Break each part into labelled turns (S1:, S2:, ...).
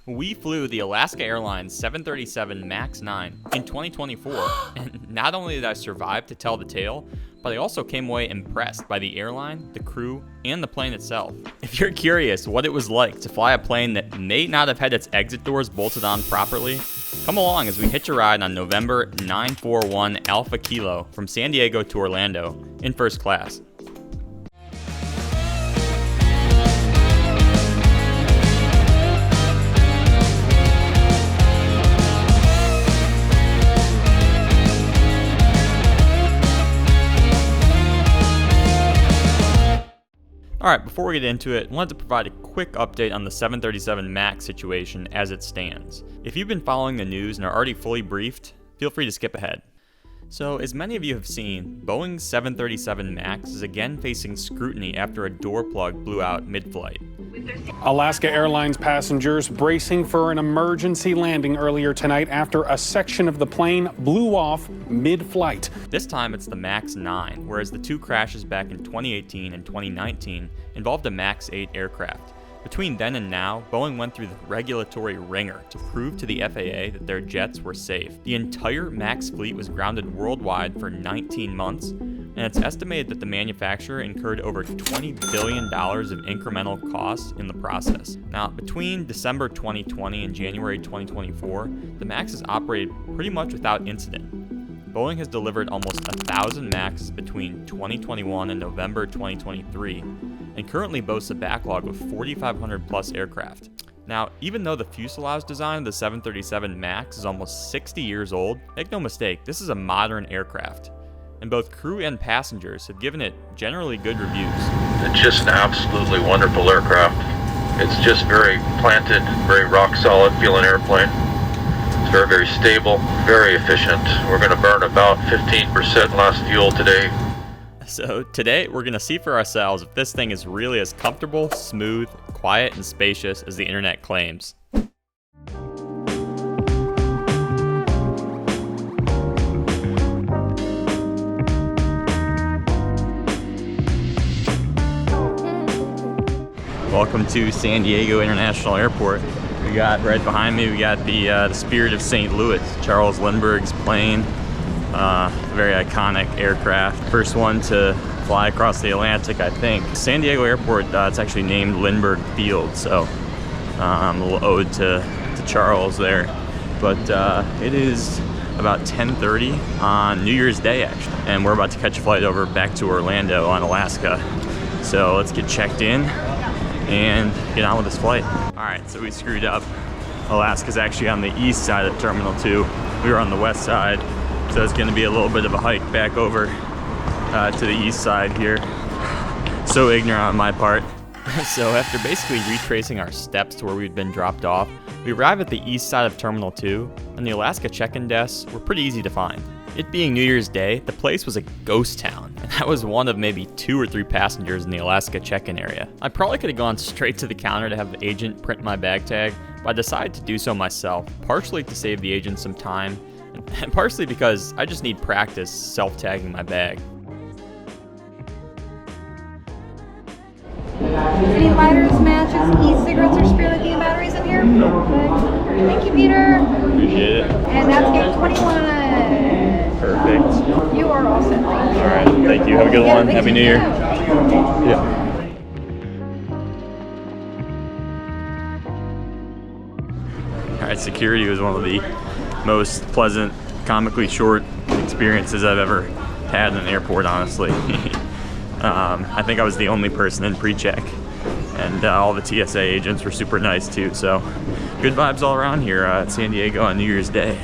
S1: We flew the Alaska Airlines 737 MAX 9 in 2024, and not only did I survive to tell the tale, but I also came away impressed by the airline, the crew, and the plane itself. If you're curious what it was like to fly a plane that may not have had its exit doors bolted on properly, come along as we hitch a ride on November 941 Alpha Kilo from San Diego to Orlando in first class. Alright, before we get into it, I wanted to provide a quick update on the 737 MAX situation as it stands. If you've been following the news and are already fully briefed, feel free to skip ahead. So, as many of you have seen, Boeing's 737 MAX is again facing scrutiny after a door plug blew out mid-flight.
S2: Alaska Airlines passengers bracing for an emergency landing earlier tonight after a section of the plane blew off mid-flight.
S1: This time it's the MAX 9, whereas the two crashes back in 2018 and 2019 involved a MAX 8 aircraft. Between then and now, Boeing went through the regulatory ringer to prove to the FAA that their jets were safe. The entire MAX fleet was grounded worldwide for 19 months, and it's estimated that the manufacturer incurred over $20 billion of incremental costs in the process. Now, between December 2020 and January 2024, the MAX has operated pretty much without incident. Boeing has delivered almost 1,000 MAXs between 2021 and November 2023, and currently boasts a backlog of 4,500 plus aircraft. Now, even though the fuselage design of the 737 MAX is almost 60 years old, make no mistake, this is a modern aircraft, and both crew and passengers have given it generally good reviews.
S3: It's just an absolutely wonderful aircraft. It's just very planted, very rock solid feeling airplane. It's very, very stable, very efficient. We're going to burn about 15% less fuel today.
S1: So today we're going to see for ourselves if this thing is really as comfortable, smooth, quiet, and spacious as the internet claims. Welcome to San Diego International Airport. We got right behind me, we got the Spirit of St. Louis, Charles Lindbergh's plane. Very iconic aircraft. First one to fly across the Atlantic, I think. San Diego Airport, it's actually named Lindbergh Field, so a little ode to Charles there. But it is about 10:30 on New Year's Day, actually, and we're about to catch a flight over back to Orlando on Alaska. So let's get checked in and get on with this flight. Alright, so we screwed up. Alaska's actually on the east side of Terminal 2. We were on the west side. So it's going to be a little bit of a hike back over to the east side here. So ignorant on my part. So after basically retracing our steps to where we'd been dropped off, we arrived at the east side of Terminal 2, and the Alaska check-in desks were pretty easy to find. It being New Year's Day, the place was a ghost town, and I was one of maybe 2 or 3 passengers in the Alaska check-in area. I probably could have gone straight to the counter to have the agent print my bag tag, but I decided to do so myself, partially to save the agent some time, and partially because I just need practice self-tagging my bag.
S4: Any lighters, matches, e-cigarettes, or spare lithium batteries in here? Perfect. Thank you, Peter.
S1: Appreciate it.
S4: And that's gate 21.
S1: Perfect.
S4: You are all set. Thank you.
S1: All right, thank you. Have a good one. Happy New Year. Yeah. All right, security was one of the most pleasant, comically short experiences I've ever had in an airport, honestly. I think I was the only person in pre-check, and all the TSA agents were super nice too, so good vibes all around here at San Diego on New Year's Day.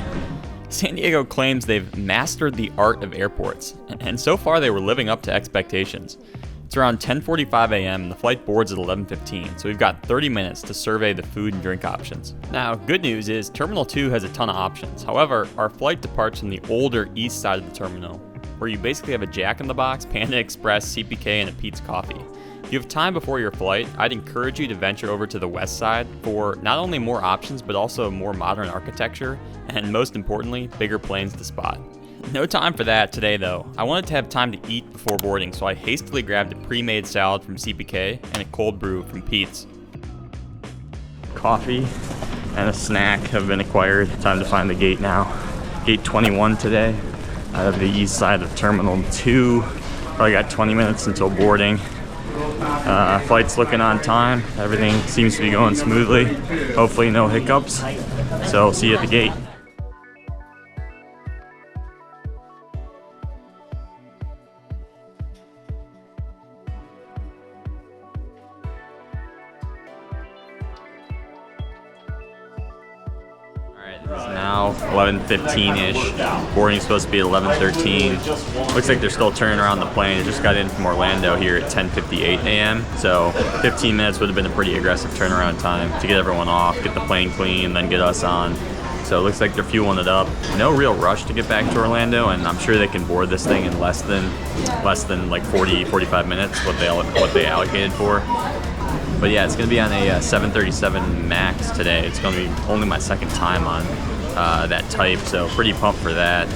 S1: San Diego claims they've mastered the art of airports, and so far they were living up to expectations. It's around 10:45 a.m. and the flight boards at 11:15, so we've got 30 minutes to survey the food and drink options. Now, good news is Terminal 2 has a ton of options. However, our flight departs from the older east side of the terminal, where you basically have a Jack in the Box, Panda Express, CPK, and a Pete's Coffee. If you have time before your flight, I'd encourage you to venture over to the west side for not only more options, but also more modern architecture, and most importantly, bigger planes to spot. No time for that today though. I wanted to have time to eat before boarding, so I hastily grabbed a pre-made salad from CPK and a cold brew from Pete's. Coffee and a snack have been acquired. Time to find the gate now. Gate 21 today, out of the east side of Terminal 2. Probably got 20 minutes until boarding. Flight's looking on time. Everything seems to be going smoothly. Hopefully no hiccups. So see you at the gate. It's now 11:15-ish. Boarding's supposed to be at 11:13. Looks like they're still turning around the plane. It just got in from Orlando here at 10:58 a.m. So 15 minutes would have been a pretty aggressive turnaround time to get everyone off, get the plane clean, then get us on. So it looks like they're fueling it up. No real rush to get back to Orlando, and I'm sure they can board this thing in less than like 45 minutes, what they allocated for. But yeah, it's going to be on a 737 MAX today. It's going to be only my second time on that type, so pretty pumped for that.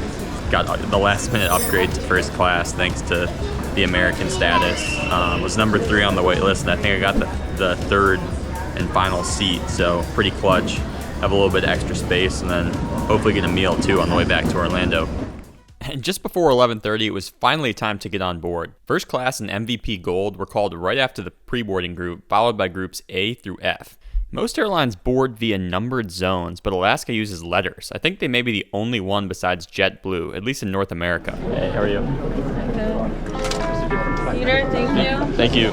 S1: Got the last minute upgrade to first class thanks to the American status. Was number 3 on the wait list, and I think I got the third and final seat, so pretty clutch. Have a little bit of extra space, and then hopefully get a meal too on the way back to Orlando. And just before 11:30, it was finally time to get on board. First class and MVP Gold were called right after the pre-boarding group, followed by groups A through F. Most airlines board via numbered zones, but Alaska uses letters. I think they may be the only one besides JetBlue, at least in North America. Hey, how are you?
S5: Good. Peter, thank you.
S1: Thank you.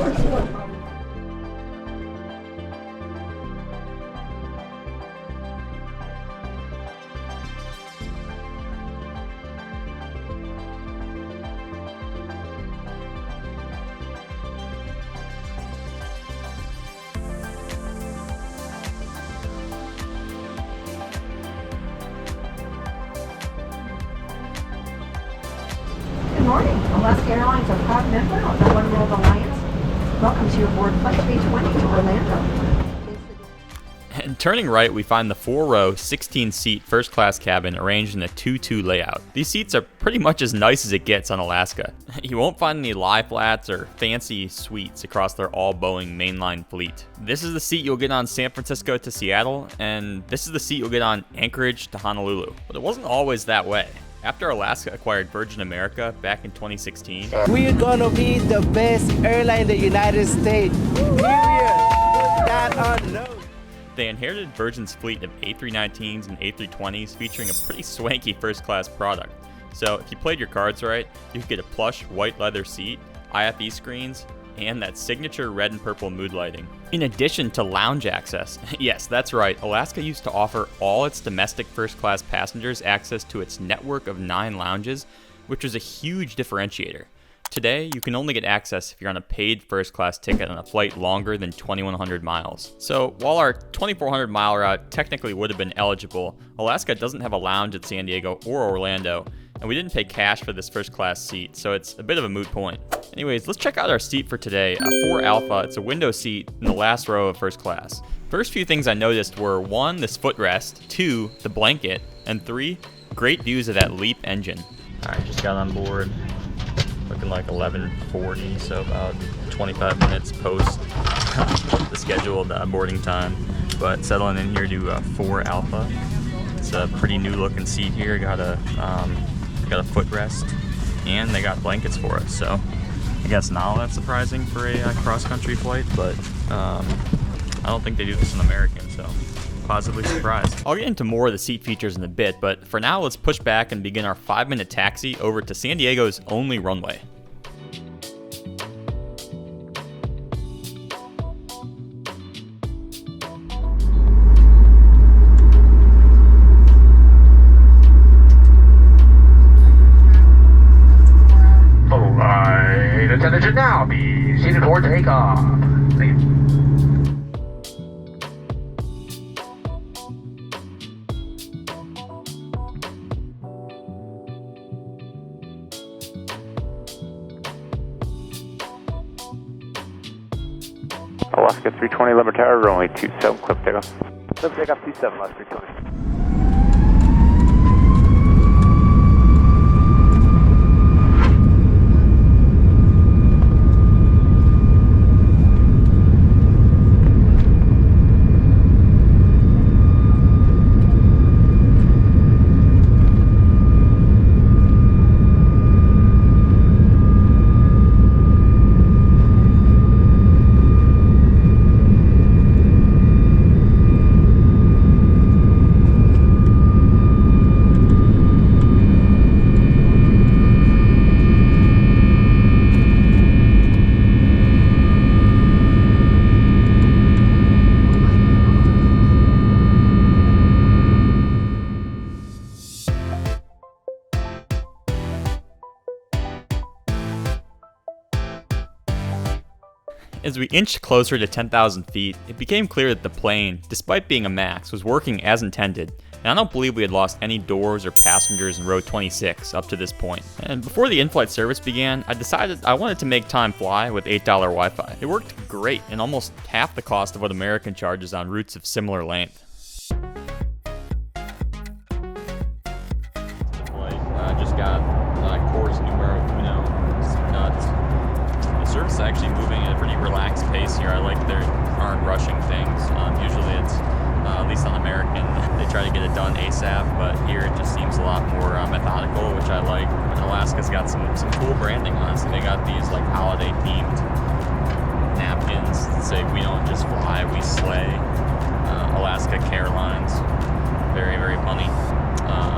S6: Good morning. Alaska Airlines, a proud member of the One World Alliance, welcomes you aboard Flight 320 to Orlando.
S1: And turning right, we find the 4-row, 16-seat first-class cabin arranged in a 2-2 layout. These seats are pretty much as nice as it gets on Alaska. You won't find any lie flats or fancy suites across their all-Boeing mainline fleet. This is the seat you'll get on San Francisco to Seattle, and this is the seat you'll get on Anchorage to Honolulu. But it wasn't always that way. After Alaska acquired Virgin America back in 2016,
S7: we're gonna be the best airline in the United States. Period. Put that on note.
S1: they inherited Virgin's fleet of A319s and A320s featuring a pretty swanky first-class product. So if you played your cards right, you could get a plush white leather seat, IFE screens, and that signature red and purple mood lighting. In addition to lounge access, yes, that's right, Alaska used to offer all its domestic first-class passengers access to its network of 9 lounges, which was a huge differentiator. Today, you can only get access if you're on a paid first-class ticket on a flight longer than 2,100 miles. So while our 2,400 mile route technically would have been eligible, Alaska doesn't have a lounge at San Diego or Orlando, and we didn't pay cash for this first-class seat, so it's a bit of a moot point. Anyways, let's check out our seat for today, a 4 Alpha. It's a window seat in the last row of first class. First few things I noticed were 1, this footrest, 2, the blanket, and 3, great views of that LEAP engine. Alright, just got on board. Looking like 11:40, so about 25 minutes post the scheduled boarding time. But settling in here to 4 Alpha. It's a pretty new looking seat here. Got a footrest, and they got blankets for us. So I guess not all that surprising for a cross-country flight, but I don't think they do this in American, so positively surprised. I'll get into more of the seat features in a bit, but for now let's push back and begin our 5-minute taxi over to San Diego's only runway.
S8: Alright, attention should now be seated for takeoff. Thank you.
S9: Alaska 320 Limit Tower, runway 27, clip takeoff.
S7: Clip takeoff 27, Alaska 320.
S1: As we inched closer to 10,000 feet, it became clear that the plane, despite being a MAX, was working as intended, and I don't believe we had lost any doors or passengers in row 26 up to this point. And before the in-flight service began, I decided I wanted to make time fly with $8 Wi-Fi. It worked great, and almost half the cost of what American charges on routes of similar length. Just got course numero uno. It's nuts. The service is actually moving at a pretty relaxed pace here. I like they aren't rushing things. Usually it's, at least on American, they try to get it done ASAP, but here it just seems a lot more methodical, which I like. And Alaska's got some cool branding, honestly. They got these like holiday themed napkins that say we don't just fly, we slay. Alaska Airlines. Very, very funny.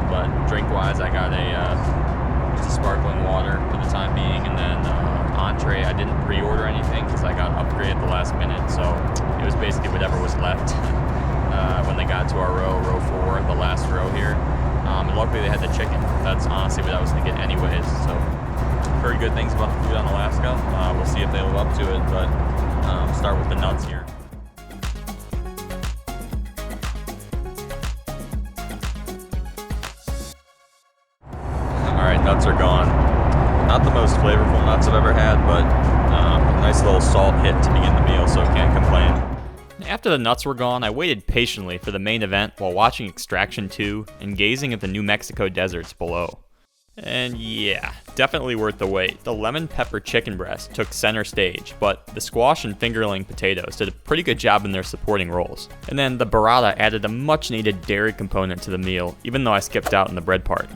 S1: But drink-wise, I got just a sparkling water for the time being, and then entree. I didn't pre-order anything because I got upgraded at the last minute, so it was basically whatever was left when they got to our row 4, the last row here. And luckily they had the chicken. That's honestly what I was thinking anyways. So very good things about the food on Alaska. We'll see if they live up to it, but start with the nuts here. Nuts are gone. Not the most flavorful nuts I've ever had, but a nice little salt hit to begin the meal, so can't complain. After the nuts were gone, I waited patiently for the main event while watching Extraction 2 and gazing at the New Mexico deserts below. And yeah, definitely worth the wait. The lemon pepper chicken breast took center stage, but the squash and fingerling potatoes did a pretty good job in their supporting roles. And then the burrata added a much needed dairy component to the meal, even though I skipped out on the bread part.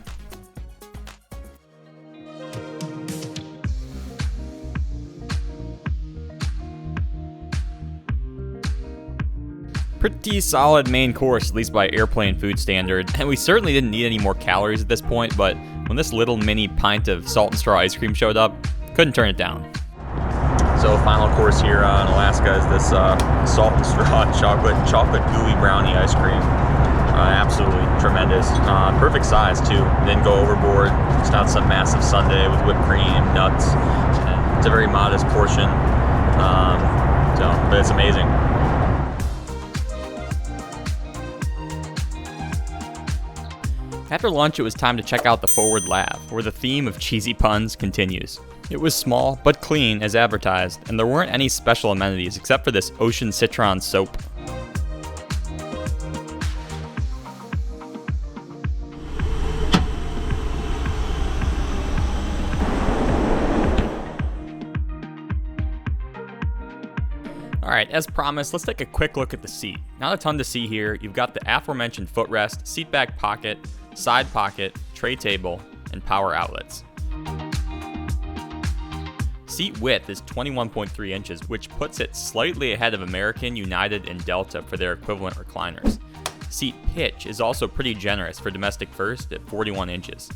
S1: Pretty solid main course, at least by airplane food standard, and we certainly didn't need any more calories at this point, but when this little mini pint of salt and straw ice cream showed up, couldn't turn it down. So final course here in Alaska is this salt and straw chocolate gooey brownie ice cream. Absolutely tremendous. Perfect size too. Didn't go overboard. It's not some massive sundae with whipped cream, nuts. It's a very modest portion, but it's amazing. After lunch, it was time to check out the forward lab, where the theme of cheesy puns continues. It was small, but clean as advertised, and there weren't any special amenities except for this ocean citron soap. Alright, as promised, let's take a quick look at the seat. Not a ton to see here. You've got the aforementioned footrest, seat back pocket, side pocket, tray table, and power outlets. Seat width is 21.3 inches, which puts it slightly ahead of American, United, and Delta for their equivalent recliners. Seat pitch is also pretty generous for domestic first at 41 inches.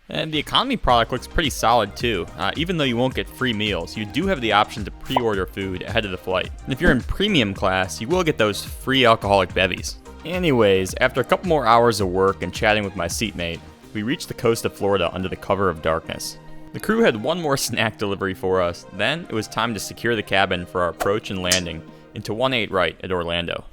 S1: And the economy product looks pretty solid too. Even though you won't get free meals, you do have the option to pre-order food ahead of the flight. And if you're in premium class, you will get those free alcoholic bevies. Anyways, after a couple more hours of work and chatting with my seatmate, we reached the coast of Florida under the cover of darkness. The crew had one more snack delivery for us, then it was time to secure the cabin for our approach and landing into 18 right at Orlando.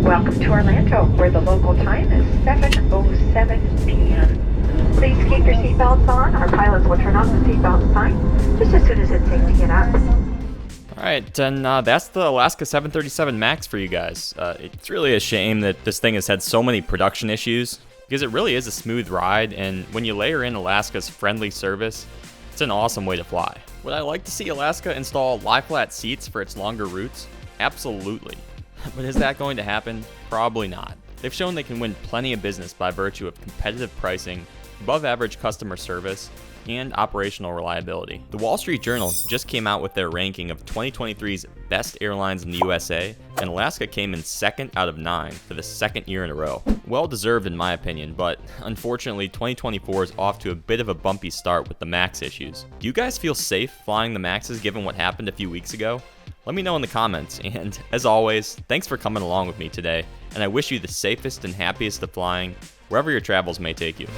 S6: Welcome to Orlando, where the local time is 7:07 p.m. Please keep your seatbelts on. Our pilots will turn off the seatbelt sign just as soon as it's safe to get up.
S1: Alright, and that's the Alaska 737 MAX for you guys. It's really a shame that this thing has had so many production issues, because it really is a smooth ride, and when you layer in Alaska's friendly service, it's an awesome way to fly. Would I like to see Alaska install lie-flat seats for its longer routes? Absolutely. But is that going to happen? Probably not. They've shown they can win plenty of business by virtue of competitive pricing, above average customer service, and operational reliability. The Wall Street Journal just came out with their ranking of 2023's best airlines in the USA, and Alaska came in 2nd out of 9 for the 2nd year in a row. Well deserved in my opinion, but unfortunately 2024 is off to a bit of a bumpy start with the MAX issues. Do you guys feel safe flying the MAXs given what happened a few weeks ago? Let me know in the comments, and as always, thanks for coming along with me today, and I wish you the safest and happiest of flying, wherever your travels may take you.